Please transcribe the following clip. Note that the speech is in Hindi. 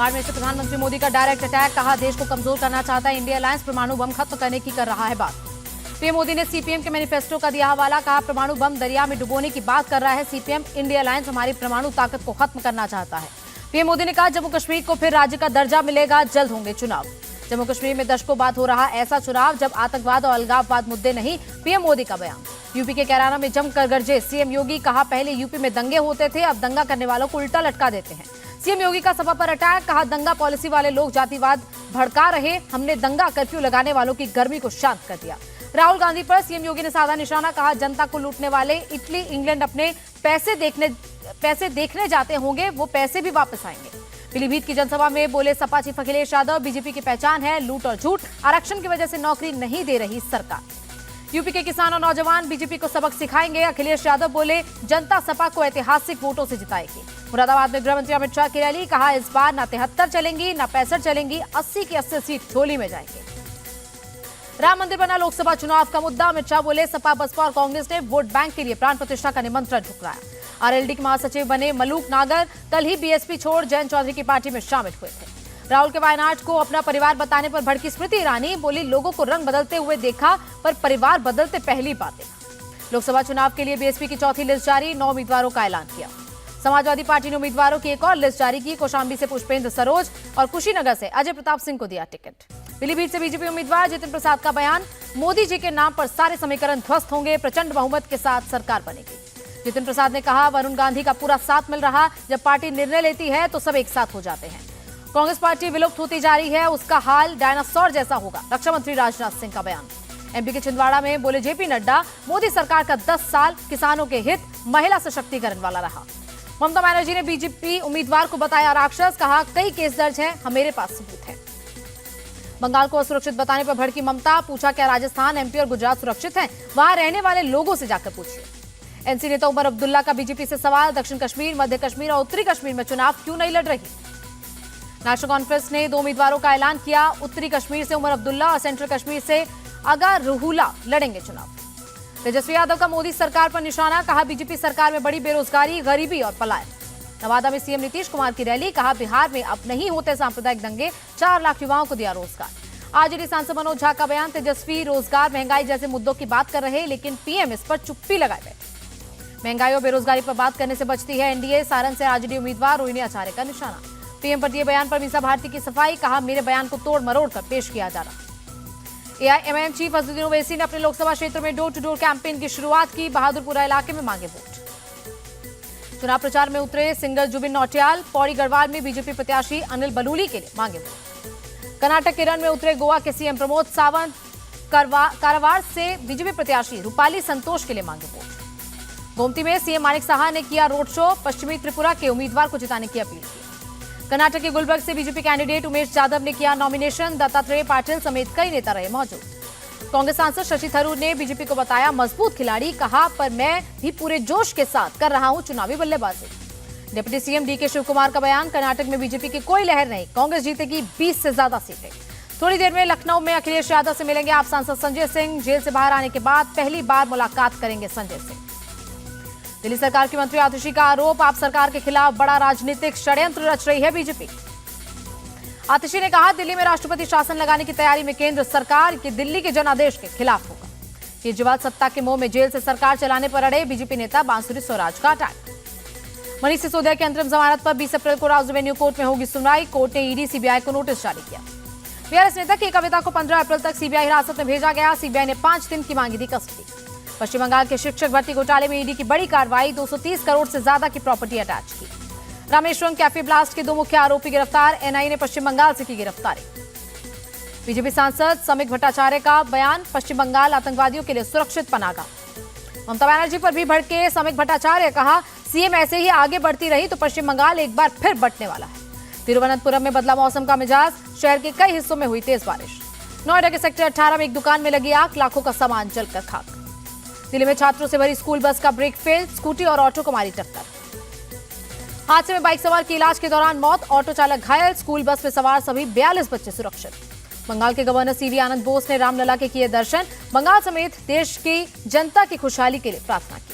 बाड़मेर से प्रधानमंत्री मोदी का डायरेक्ट अटैक, कहा देश को कमजोर करना चाहता है इंडिया अलायंस, परमाणु बम खत्म करने की कर रहा है बात। पीएम मोदी ने सीपीएम के मैनिफेस्टो का दिया हवाला, कहा परमाणु बम दरिया में डुबोने की बात कर रहा है सीपीएम, इंडिया अलायंस हमारी परमाणु ताकत को खत्म करना चाहता है। पीएम मोदी ने कहा जम्मू कश्मीर को फिर राज्य का दर्जा मिलेगा, जल्द होंगे चुनाव। जम्मू कश्मीर में दशकों बाद हो रहा ऐसा चुनाव जब आतंकवाद और अलगाववाद मुद्दे नहीं, पीएम मोदी का बयान। यूपी के कैराना में जमकर गरजे सीएम योगी, कहा पहले यूपी में दंगे होते थे, अब दंगा करने वालों को उल्टा लटका देते हैं। सीएम योगी का सपा पर अटैक, कहा दंगा पॉलिसी वाले लोग जातिवाद भड़का रहे, हमने दंगा कर्फ्यू लगाने वालों की गर्मी को शांत कर दिया। राहुल गांधी पर सीएम योगी ने साधा निशाना, कहा जनता को लूटने वाले इटली इंग्लैंड अपने पैसे देखने जाते होंगे, वो पैसे भी वापस आएंगे। पीलीभीत की जनसभा में बोले सपा चीफ अखिलेश यादव, बीजेपी की पहचान है लूट और झूठ, आरक्षण की वजह से नौकरी नहीं दे रही सरकार। यूपी के किसान और नौजवान बीजेपी को सबक सिखाएंगे, अखिलेश यादव बोले जनता सपा को ऐतिहासिक वोटों से जिताएगी। मुरादाबाद में गृह मंत्री अमित शाह की रैली, कहा इस बार न 73 चलेंगी न 65 चलेंगी, 80 की 80 सीट झोली में जाएंगे। राम मंदिर बना लोकसभा चुनाव का मुद्दा, अमित शाह बोले सपा बसपा और कांग्रेस ने वोट बैंक के लिए प्राण प्रतिष्ठा का निमंत्रण ठुकराया। आरएलडी के महासचिव बने मलूक नागर कल ही बीएसपी छोड़ जयंत चौधरी की पार्टी में शामिल हुए थे। राहुल के वायनाड को अपना परिवार बताने पर भड़की स्मृति ईरानी, बोली लोगों को रंग बदलते हुए देखा पर परिवार बदलते पहली बार देखा। लोकसभा चुनाव के लिए बीएसपी की चौथी लिस्ट जारी, 9 उम्मीदवारों का ऐलान किया। समाजवादी पार्टी ने उम्मीदवारों की एक और लिस्ट जारी की, कौशाम्बी से पुष्पेंद्र सरोज और कुशीनगर से अजय प्रताप सिंह को दिया टिकट। पीलीभीत से बीजेपी उम्मीदवार जितिन प्रसाद का बयान, मोदी जी के नाम पर सारे समीकरण ध्वस्त होंगे, प्रचंड बहुमत के साथ सरकार बनेगी। जितिन प्रसाद ने कहा वरुण गांधी का पूरा साथ मिल रहा, जब पार्टी निर्णय लेती है तो सब एक साथ हो जाते हैं। कांग्रेस पार्टी विलुप्त होती जा रही है, उसका हाल डायनासोर जैसा होगा, रक्षा मंत्री राजनाथ सिंह का बयान। एमपी के छिंदवाड़ा में बोले जेपी नड्डा, मोदी सरकार का 10 साल किसानों के हित, महिला सशक्तिकरण वाला रहा। ममता बनर्जी ने बीजेपी उम्मीदवार को बताया राक्षस, कहा कई केस दर्ज हैं, मेरे पास सबूत है। बंगाल को असुरक्षित बताने पर भड़की ममता, पूछा क्या राजस्थान एमपी और गुजरात सुरक्षित हैं, वहां रहने वाले लोगों से जाकर पूछिए। एनसी नेता उमर अब्दुल्ला का बीजेपी से सवाल, दक्षिण कश्मीर मध्य कश्मीर और उत्तरी कश्मीर में चुनाव क्यों नहीं लड़ रही। नेशनल कॉन्फ्रेंस ने 2 उम्मीदवारों का ऐलान किया, उत्तरी कश्मीर से उमर अब्दुल्ला और सेंट्रल कश्मीर से अगा रूहुला लड़ेंगे चुनाव। तेजस्वी यादव का मोदी सरकार पर निशाना, कहा बीजेपी सरकार में बड़ी बेरोजगारी, गरीबी और पलायन। नवादा में सीएम नीतीश कुमार की रैली, कहा बिहार में अब नहीं होते सांप्रदायिक दंगे, 4 लाख युवाओं को दिया रोजगार। आरजेडी सांसद मनोज झा का बयान, तेजस्वी रोजगार महंगाई जैसे मुद्दों की बात कर रहे, लेकिन पीएम इस पर चुप्पी लगाए बैठे। महंगाई और बेरोजगारी पर बात करने से बचती है एनडीए, सारण से आरजेडी उम्मीदवार रोहिणी आचार्य का निशाना। पीएम पर दिए बयान पर मीसा भारती की सफाई, कहा मेरे बयान को तोड़ मरोड़ कर पेश किया जा रहा। एआईएमआईएम चीफ असदुद्दीन ओवैसी ने अपने लोकसभा क्षेत्र में डोर टू डोर कैंपेन की शुरुआत की, बहादुरपुरा इलाके में मांगे वोट। चुनाव प्रचार में उतरे सिंगर जुबिन नौटियाल, पौड़ी गढ़वाल में बीजेपी प्रत्याशी अनिल बलूनी के लिए मांगे वोट। कर्नाटक के रण में उतरे गोवा के सीएम प्रमोद सावंत, कारवार से बीजेपी प्रत्याशी रूपाली संतोष के लिए मांगे वोट। गोमती में सीएम मानिक साहा ने किया रोड शो, पश्चिमी त्रिपुरा के उम्मीदवार को जिताने की अपील की। कर्नाटक के गुलबर्ग से बीजेपी कैंडिडेट उमेश जाधव ने किया नॉमिनेशन, दत्तात्रेय पाटिल समेत कई नेता रहे मौजूद। कांग्रेस सांसद शशि थरूर ने बीजेपी को बताया मजबूत खिलाड़ी, कहा पर मैं भी पूरे जोश के साथ कर रहा हूं चुनावी बल्लेबाजी। Deputy CM DK Shivakumar का बयान, कर्नाटक में बीजेपी की कोई लहर नहीं, कांग्रेस जीतेगी 20 से ज्यादा सीटें। थोड़ी देर में लखनऊ में अखिलेश यादव से मिलेंगे आप सांसद संजय सिंह, जेल से बाहर आने के बाद पहली बार मुलाकात करेंगे संजय सिंह। दिल्ली सरकार की मंत्री आतिशी का आरोप, आप सरकार के खिलाफ बड़ा राजनीतिक षड्यंत्र रच रही है बीजेपी। आतिशी ने कहा दिल्ली में राष्ट्रपति शासन लगाने की तैयारी में केंद्र सरकार, की दिल्ली के जनादेश के खिलाफ होगा। केजरीवाल सत्ता के मोह में जेल से सरकार चलाने पर अड़े, बीजेपी नेता बांसुरी स्वराज का अटैक। मनीष सिसोदिया की अंतरिम जमानत पर 20 अप्रैल को राउज रेवेन्यू कोर्ट में होगी सुनवाई, कोर्ट ने ईडी सीबीआई को नोटिस जारी किया। बीआरएस नेता की कविता को 15 अप्रैल तक सीबीआई हिरासत में भेजा गया, सीबीआई ने 5 दिन की मांगी थी कस्टडी। पश्चिम बंगाल के शिक्षक भर्ती घोटाले में ईडी की बड़ी कार्रवाई, 230 करोड़ से ज्यादा की प्रॉपर्टी अटैच की। रामेश्वरम कैफे ब्लास्ट के 2 मुख्य आरोपी गिरफ्तार, एनआईए ने पश्चिम बंगाल से की गिरफ्तारी। बीजेपी सांसद समीक भट्टाचार्य का बयान, पश्चिम बंगाल आतंकवादियों के लिए सुरक्षित पनागा। ममता बनर्जी पर भी भड़के समीक भट्टाचार्य, कहा सीएम ऐसे ही आगे बढ़ती रही तो पश्चिम बंगाल एक बार फिर बंटने वाला है। तिरुवनंतपुरम में बदला मौसम का मिजाज, शहर के कई हिस्सों में हुई तेज बारिश। नोएडा के सेक्टर 18 में एक दुकान में लगी आग, लाखों का सामान जलकर खाक। दिल्ली में छात्रों से भरी स्कूल बस का ब्रेक फेल, स्कूटी और ऑटो को मारी टक्कर। हादसे में बाइक सवार की इलाज के दौरान मौत, ऑटो चालक घायल, स्कूल बस में सवार सभी 42 बच्चे सुरक्षित। बंगाल के गवर्नर सीवी आनंद बोस ने रामलला के किए दर्शन, बंगाल समेत देश की जनता की खुशहाली के लिए प्रार्थना की।